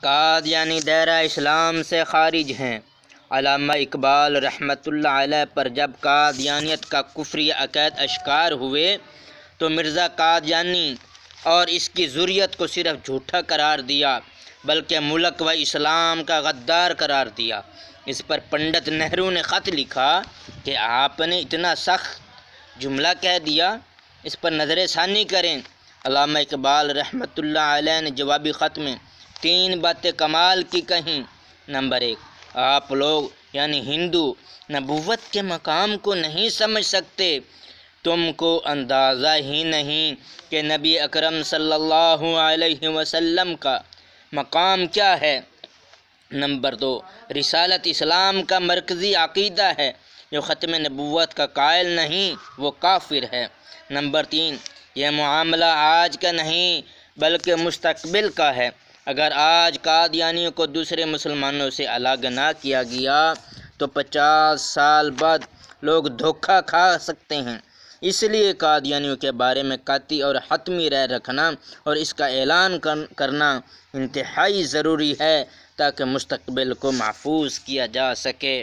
قادیانی دائرہ اسلام سے خارج ہیں۔ علامہ اقبال رحمۃ اللہ علیہ پر جب قادیانیت کا کفری عقائد اشکار ہوئے تو مرزا قادیانی اور اس کی ذریت کو صرف جھوٹا قرار دیا بلکہ ملک و اسلام کا غدار قرار دیا۔ اس پر پنڈت نہرو نے خط لکھا کہ آپ نے اتنا سخت جملہ کہہ دیا، اس پر نظر ثانی کریں۔ علامہ اقبال رحمۃ اللہ علیہ نے جوابی خط میں 3 باتیں کمال کی کہیں۔ نمبر 1، آپ لوگ یعنی ہندو نبوت کے مقام کو نہیں سمجھ سکتے، تم کو اندازہ ہی نہیں کہ نبی اکرم صلی اللہ علیہ وسلم کا مقام کیا ہے۔ نمبر 2، رسالت اسلام کا مرکزی عقیدہ ہے، جو ختم نبوت کا قائل نہیں وہ کافر ہے۔ نمبر 3، یہ معاملہ آج کا نہیں بلکہ مستقبل کا ہے۔ اگر آج قادیانیوں کو دوسرے مسلمانوں سے الگ نہ کیا گیا تو 50 سال بعد لوگ دھوکہ کھا سکتے ہیں۔ اس لیے قادیانیوں کے بارے میں قطعی اور حتمی رائے رکھنا اور اس کا اعلان کرنا انتہائی ضروری ہے تاکہ مستقبل کو محفوظ کیا جا سکے۔